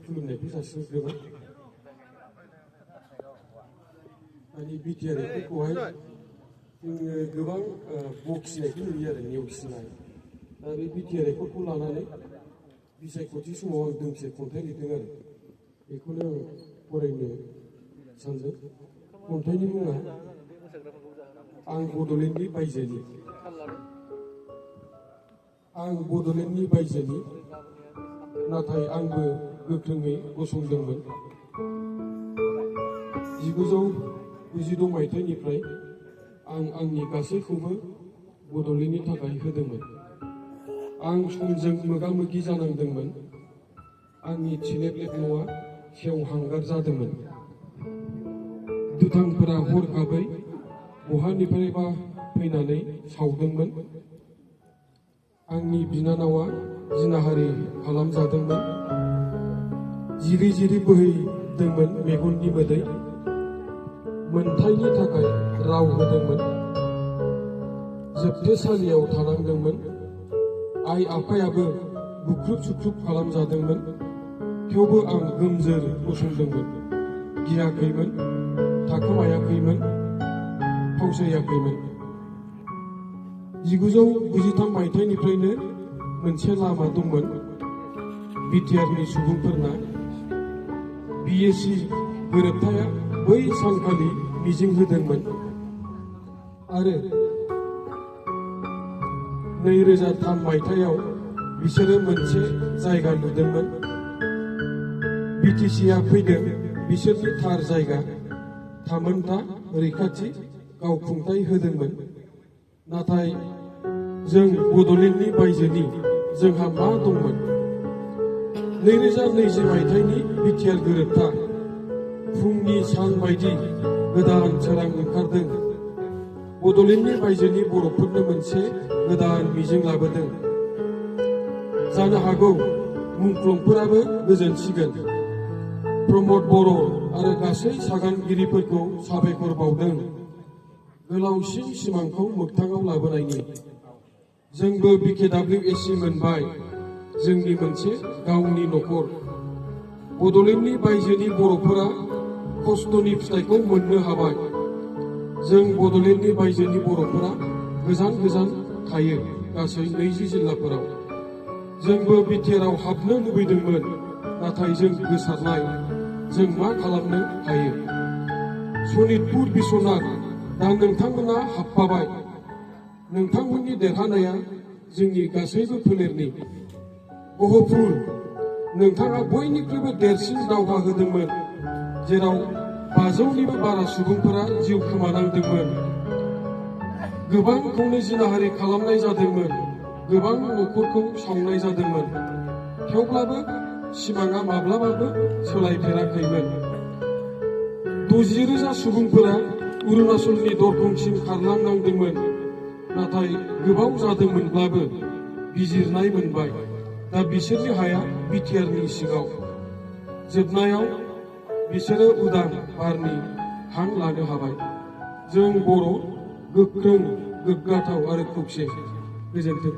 खुलुमनायखौ जासिहरग्रोबाय। माने बिटिआर एफखौहाय जोङो गोबां बखिनायखौ नुयो आरो नेवसिनाय। दा बे बिटिआर एफखौ लानानै बिसायख'थि समाव आं दोंसे खन्थाइ लिरदों आरो बेखौनो आं फरायनो सानदों। खन्थाइनि मुङा आं बड'लेण्डनि बायजोनि। आं बड'लेण्डनि बायजोनि, नाथाय आंबो गोख्रोङै गसंदोंमोन। 1996 मायथाइनिफ्राय आं आंनि गासैखौबो बड'लेण्डनि थाखाय होदोंमोन। आं समजों मोगा मोगि जानांदोंमोन। आंनि थिलेब न'आ सेवहांगार जादोंमोन। दुथांफोरा हरखाबै बहानिफ्रायबा फैनानै सावदोंमोन। आंनि बिनानावा जिनाहारि खालामजादोंमोन। जिरि जिरि बोहैदोंमोन मेगननि मोदै। मोनथायनि थाखाय राव होदोंमोन। जोबथेसालियाव थानांदोंमोन। आइ आफायाबो बुख्रुब सुख्रुब खालामजादोंमोन। थेवबो आं गोमजोर गसंदोंमोन। गियाखैमोन, थाखोमायाखैमोन, फावसायाखैमोन। 1993 मायथाइनिफ्रायनो मोनसे लामा दंमोन बिटिआरनि सुबुंफोरना। बिएसि गोरोबथाया बै सानखालि मिजिं होदोंमोन आरो 2003 मायथाइयाव बिसोरो मोनसे जायगा लुदोंमोन। बिटिसिआ फैदों बिसोरनि थार जायगा, थामोनथा, रैखाथि, गावखुंथाय होदोंमोन। नाथाय जों बड'लेण्डनि बायजोनि जोंहा मा दंमोन? 2020 मायथाइनि बिटिआर गोरोबथा। फुंनि सान बायदि गोदान सोरां ओंखारदों। बड'लेण्डनि बायजोनि बर'फोरनो मोनसे गोदान मिजिं लाबोदों। जानो हागौ मुंख्लंफोराबो गोजोनसिगोन। प्रमद बर' आरो गासै सागानगिरिफोरखौ साबायखर बावदों गोलावसिन सिमांखौ मोगथाङाव लाबोनायनि। जोंबो बिकेडब्लिउएसि मोनबाय, जोंनि मोनसे गावनि न'खर। बड'लेण्डनि बायजोनि बर'फोरा खस्थ'नि फिथाइखौ मोननो हाबाय। जों बड'लेण्डनि बायजोनि बर'फोरा गोजान गोजान थायो, गासै 20 जिल्लाफोराव। जोंबो बिटिआरआव हाबनो लुबैदोंमोन, नाथाय जों गोसारनाय। जों मा खालामनो हायो? सनितपुर, बिश्वनाथ, दा नोंथांमोना हाबफाबाय। नोंथांमोननि देरहानाया जोंनि गासैबो फोलेरनि। गहपुर, नोंथाङा बयनिख्रुइबो देरसिन दावहा होदोंमोन, जेराव 500निबो बारा सुबुंफोरा जिउ खोमानांदोंमोन। गोबांखौनो जिनाहारि खालामनाय जादोंमोन। गोबां न'खरखौ सावनाय जादोंमोन। थेवब्लाबो सिमाङा माब्लाबाबो सोलायफेराखैमोन। 60,000 सुबुंफोरा अरुणाचलनि दरखंसिम खारलांनांदोंमोन। नाथाय गोबाव जादोंमोनब्लाबो बिजिरनाय मोनबाय। दा बिसोरनि हाया बिटिआरनि सिङाव। जोबनायाव बिसोरो उदां बारनि हां लानो हाबाय। जों बर', गोख्रों, गोग्गाथाव आरो खौसे। गोजोन्थों।